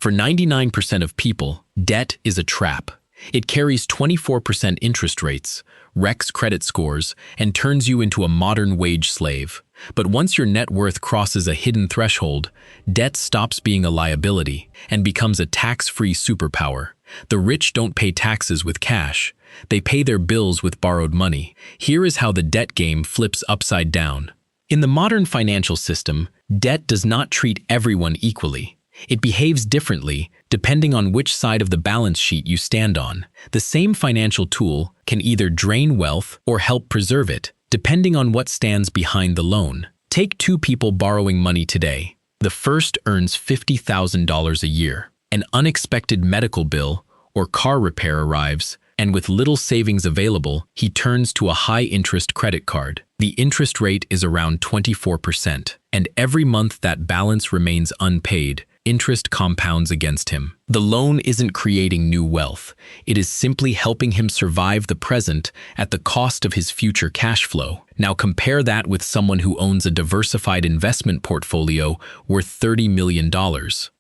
For 99% of people, debt is a trap. It carries 24% interest rates, wrecks credit scores, and turns you into a modern wage slave. But once your net worth crosses a hidden threshold, debt stops being a liability and becomes a tax-free superpower. The rich don't pay taxes with cash. They pay their bills with borrowed money. Here is how the debt game flips upside down. In the modern financial system, debt does not treat everyone equally. It behaves differently depending on which side of the balance sheet you stand on. The same financial tool can either drain wealth or help preserve it, depending on what stands behind the loan. Take two people borrowing money today. The first earns $50,000 a year. An unexpected medical bill or car repair arrives, and with little savings available, he turns to a high-interest credit card. The interest rate is around 24%, and every month that balance remains unpaid, interest compounds against him. The loan isn't creating new wealth. It is simply helping him survive the present at the cost of his future cash flow. Now compare that with someone who owns a diversified investment portfolio worth $30 million.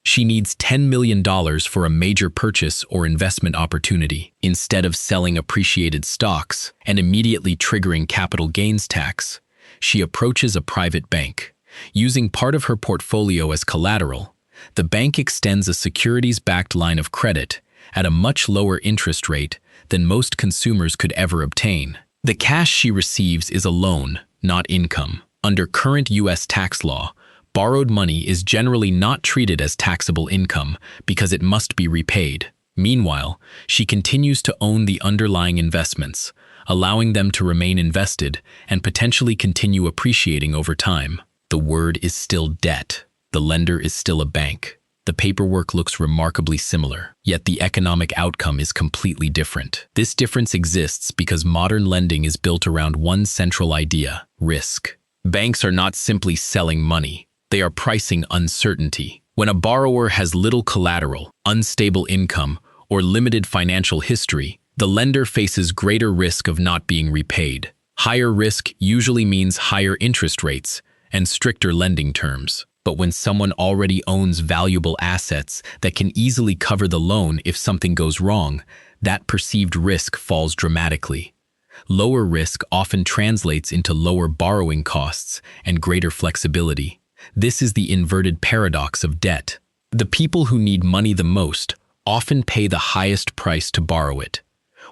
She needs $10 million for a major purchase or investment opportunity. Instead of selling appreciated stocks and immediately triggering capital gains tax, she approaches a private bank. Using part of her portfolio as collateral, the bank extends a securities-backed line of credit at a much lower interest rate than most consumers could ever obtain. The cash she receives is a loan, not income. Under current U.S. tax law, borrowed money is generally not treated as taxable income because it must be repaid. Meanwhile, she continues to own the underlying investments, allowing them to remain invested and potentially continue appreciating over time. The word is still debt. The lender is still a bank. The paperwork looks remarkably similar, yet the economic outcome is completely different. This difference exists because modern lending is built around one central idea: risk. Banks are not simply selling money. They are pricing uncertainty. When a borrower has little collateral, unstable income, or limited financial history, the lender faces greater risk of not being repaid. Higher risk usually means higher interest rates and stricter lending terms. But when someone already owns valuable assets that can easily cover the loan if something goes wrong, that perceived risk falls dramatically. Lower risk often translates into lower borrowing costs and greater flexibility. This is the inverted paradox of debt. The people who need money the most often pay the highest price to borrow it,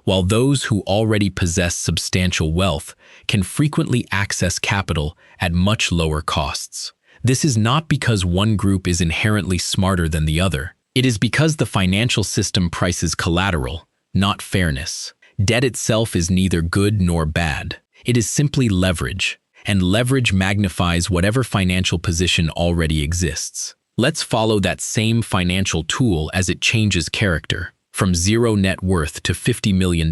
while those who already possess substantial wealth can frequently access capital at much lower costs. This is not because one group is inherently smarter than the other. It is because the financial system prices collateral, not fairness. Debt itself is neither good nor bad. It is simply leverage, and leverage magnifies whatever financial position already exists. Let's follow that same financial tool as it changes character, from zero net worth to $50 million,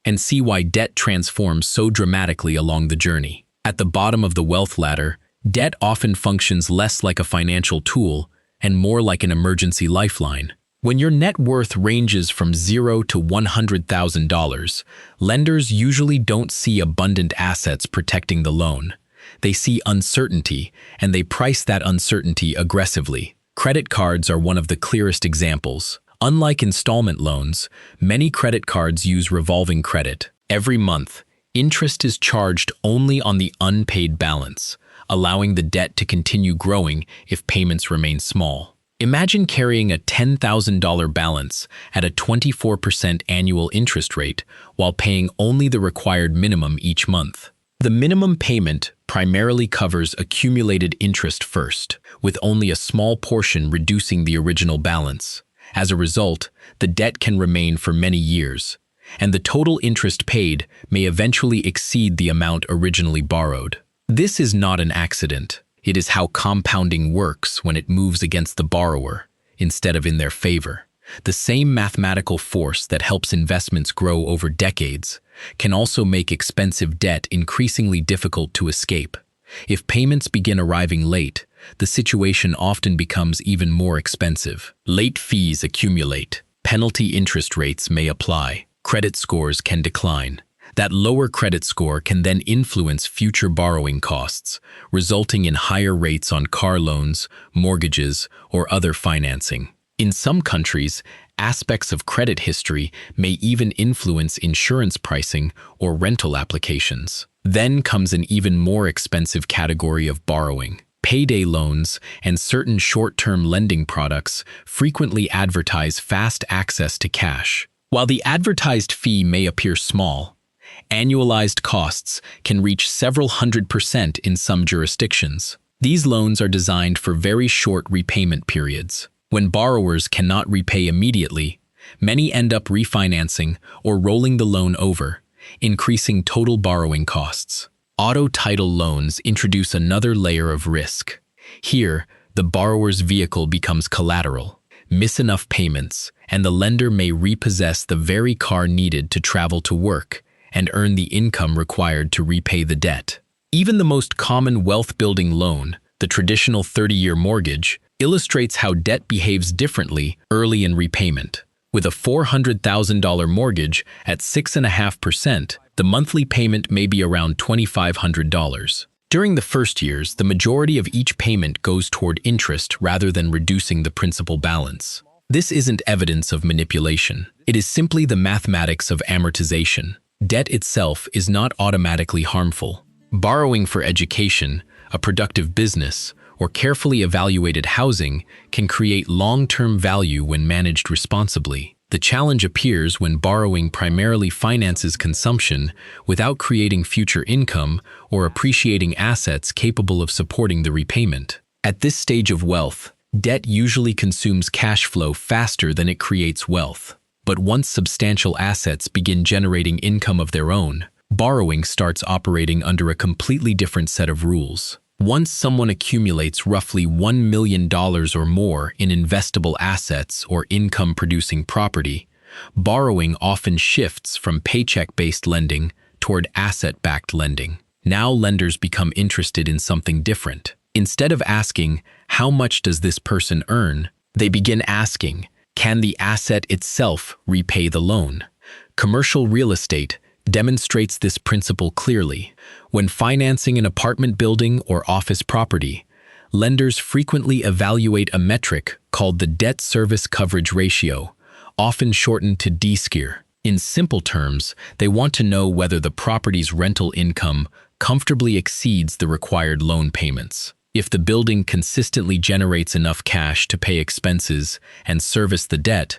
and see why debt transforms so dramatically along the journey. At the bottom of the wealth ladder, debt often functions less like a financial tool and more like an emergency lifeline. When your net worth ranges from $0 to $100,000, lenders usually don't see abundant assets protecting the loan. They see uncertainty, and they price that uncertainty aggressively. Credit cards are one of the clearest examples. Unlike installment loans, many credit cards use revolving credit. Every month, interest is charged only on the unpaid balance, allowing the debt to continue growing if payments remain small. Imagine carrying a $10,000 balance at a 24% annual interest rate while paying only the required minimum each month. The minimum payment primarily covers accumulated interest first, with only a small portion reducing the original balance. As a result, the debt can remain for many years, and the total interest paid may eventually exceed the amount originally borrowed. This is not an accident. It is how compounding works when it moves against the borrower instead of in their favor. The same mathematical force that helps investments grow over decades can also make expensive debt increasingly difficult to escape. If payments begin arriving late, the situation often becomes even more expensive. Late fees accumulate. Penalty interest rates may apply. Credit scores can decline. That lower credit score can then influence future borrowing costs, resulting in higher rates on car loans, mortgages, or other financing. In some countries, aspects of credit history may even influence insurance pricing or rental applications. Then comes an even more expensive category of borrowing. Payday loans and certain short-term lending products frequently advertise fast access to cash. While the advertised fee may appear small, annualized costs can reach several 100% in some jurisdictions. These loans are designed for very short repayment periods. When borrowers cannot repay immediately, many end up refinancing or rolling the loan over, increasing total borrowing costs. Auto title loans introduce another layer of risk. Here, the borrower's vehicle becomes collateral. Miss enough payments, and the lender may repossess the very car needed to travel to work and earn the income required to repay the debt. Even the most common wealth-building loan, the traditional 30-year mortgage, illustrates how debt behaves differently early in repayment. With a $400,000 mortgage at 6.5%, the monthly payment may be around $2,500. During the first years, the majority of each payment goes toward interest rather than reducing the principal balance. This isn't evidence of manipulation. It is simply the mathematics of amortization. Debt itself is not automatically harmful. Borrowing for education, a productive business, or carefully evaluated housing can create long-term value when managed responsibly. The challenge appears when borrowing primarily finances consumption without creating future income or appreciating assets capable of supporting the repayment. At this stage of wealth, debt usually consumes cash flow faster than it creates wealth. But once substantial assets begin generating income of their own, borrowing starts operating under a completely different set of rules. Once someone accumulates roughly $1 million or more in investable assets or income-producing property, borrowing often shifts from paycheck-based lending toward asset-backed lending. Now lenders become interested in something different. Instead of asking, "How much does this person earn?" they begin asking, "Can the asset itself repay the loan?" Commercial real estate demonstrates this principle clearly. When financing an apartment building or office property, lenders frequently evaluate a metric called the debt service coverage ratio, often shortened to DSCR. In simple terms, they want to know whether the property's rental income comfortably exceeds the required loan payments. If the building consistently generates enough cash to pay expenses and service the debt,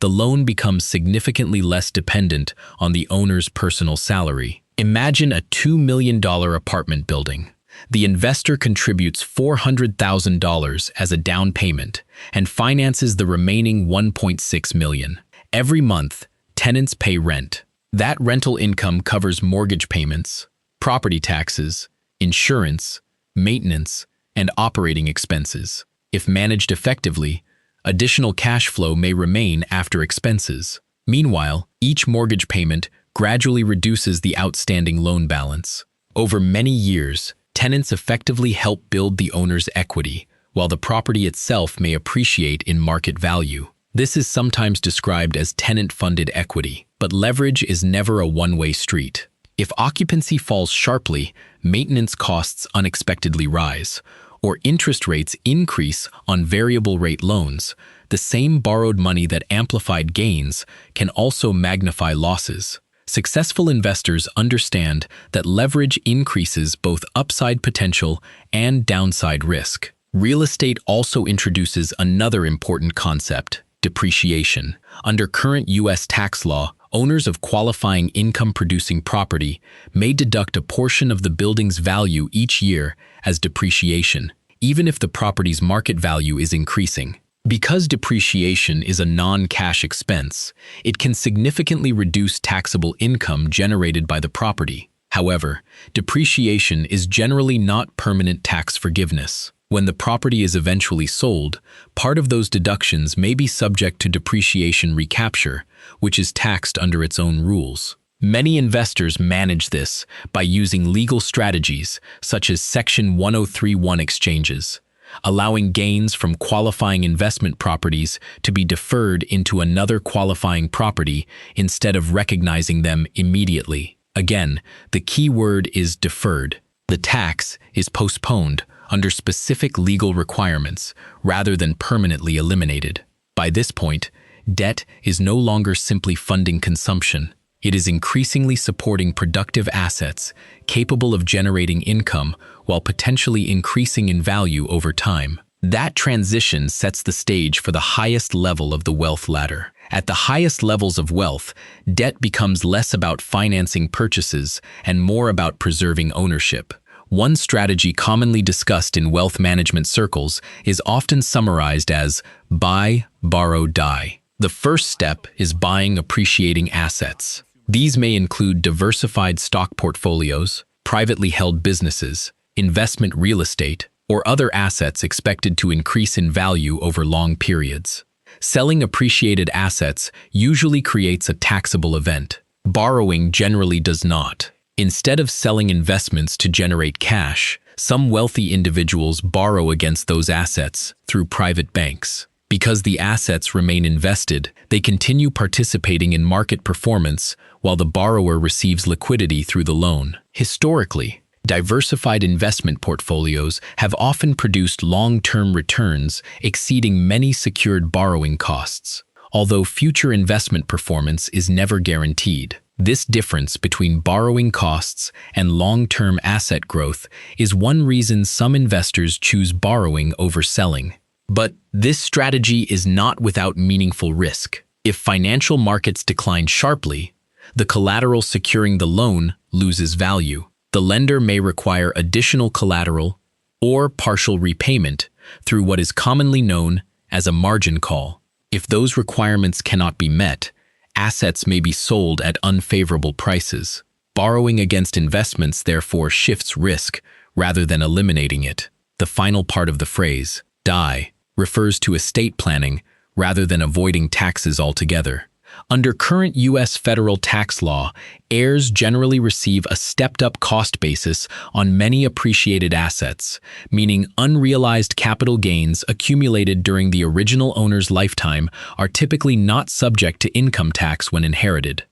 the loan becomes significantly less dependent on the owner's personal salary. Imagine a $2 million apartment building. The investor contributes $400,000 as a down payment and finances the remaining $1.6 million. Every month, tenants pay rent. That rental income covers mortgage payments, property taxes, insurance, maintenance, and operating expenses. If managed effectively, additional cash flow may remain after expenses. Meanwhile, each mortgage payment gradually reduces the outstanding loan balance. Over many years, tenants effectively help build the owner's equity, while the property itself may appreciate in market value. This is sometimes described as tenant-funded equity, but leverage is never a one-way street. If occupancy falls sharply, maintenance costs unexpectedly rise, or interest rates increase on variable rate loans, the same borrowed money that amplified gains can also magnify losses. Successful investors understand that leverage increases both upside potential and downside risk. Real estate also introduces another important concept: depreciation. Under current U.S. tax law, owners of qualifying income-producing property may deduct a portion of the building's value each year as depreciation, even if the property's market value is increasing. Because depreciation is a non-cash expense, it can significantly reduce taxable income generated by the property. However, depreciation is generally not permanent tax forgiveness. When the property is eventually sold, part of those deductions may be subject to depreciation recapture, which is taxed under its own rules. Many investors manage this by using legal strategies such as Section 1031 exchanges, allowing gains from qualifying investment properties to be deferred into another qualifying property instead of recognizing them immediately. Again, the key word is deferred. The tax is postponed under specific legal requirements rather than permanently eliminated. By this point, debt is no longer simply funding consumption. It is increasingly supporting productive assets capable of generating income while potentially increasing in value over time. That transition sets the stage for the highest level of the wealth ladder. At the highest levels of wealth, debt becomes less about financing purchases and more about preserving ownership. One strategy commonly discussed in wealth management circles is often summarized as buy, borrow, die. The first step is buying appreciating assets. These may include diversified stock portfolios, privately held businesses, investment real estate, or other assets expected to increase in value over long periods. Selling appreciated assets usually creates a taxable event. Borrowing generally does not. Instead of selling investments to generate cash, some wealthy individuals borrow against those assets through private banks. Because the assets remain invested, they continue participating in market performance while the borrower receives liquidity through the loan. Historically, diversified investment portfolios have often produced long-term returns exceeding many secured borrowing costs, although future investment performance is never guaranteed. This difference between borrowing costs and long-term asset growth is one reason some investors choose borrowing over selling. But this strategy is not without meaningful risk. If financial markets decline sharply, the collateral securing the loan loses value. The lender may require additional collateral or partial repayment through what is commonly known as a margin call. If those requirements cannot be met, assets may be sold at unfavorable prices. Borrowing against investments therefore shifts risk rather than eliminating it. The final part of the phrase, die, refers to estate planning rather than avoiding taxes altogether. Under current U.S. federal tax law, heirs generally receive a stepped-up cost basis on many appreciated assets, meaning unrealized capital gains accumulated during the original owner's lifetime are typically not subject to income tax when inherited.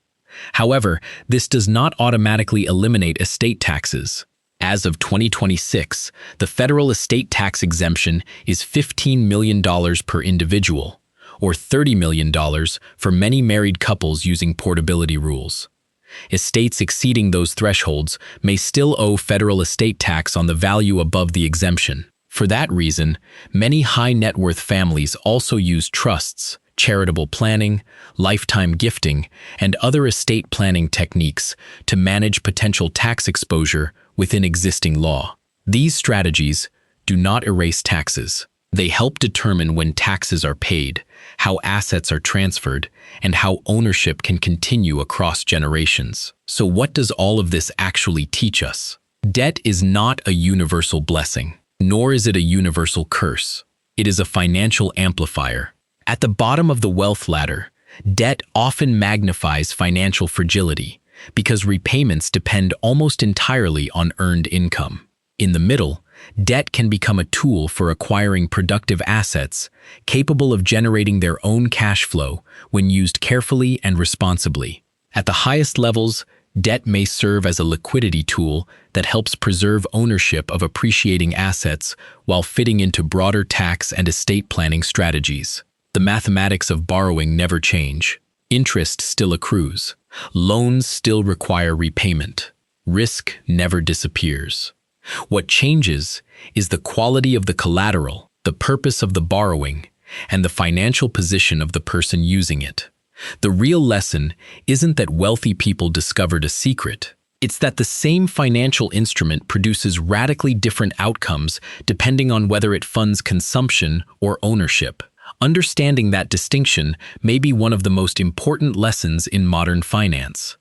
However, this does not automatically eliminate estate taxes. As of 2026, the federal estate tax exemption is $15 million per individual, or $30 million for many married couples using portability rules. Estates exceeding those thresholds may still owe federal estate tax on the value above the exemption. For that reason, many high net worth families also use trusts, charitable planning, lifetime gifting, and other estate planning techniques to manage potential tax exposure within existing law. These strategies do not erase taxes. They help determine when taxes are paid, how assets are transferred, and how ownership can continue across generations. So what does all of this actually teach us? Debt is not a universal blessing, nor is it a universal curse. It is a financial amplifier. At the bottom of the wealth ladder, debt often magnifies financial fragility because repayments depend almost entirely on earned income. In the middle, debt can become a tool for acquiring productive assets capable of generating their own cash flow when used carefully and responsibly. At the highest levels, debt may serve as a liquidity tool that helps preserve ownership of appreciating assets while fitting into broader tax and estate planning strategies. The mathematics of borrowing never change. Interest still accrues. Loans still require repayment. Risk never disappears. What changes is the quality of the collateral, the purpose of the borrowing, and the financial position of the person using it. The real lesson isn't that wealthy people discovered a secret. It's that the same financial instrument produces radically different outcomes depending on whether it funds consumption or ownership. Understanding that distinction may be one of the most important lessons in modern finance.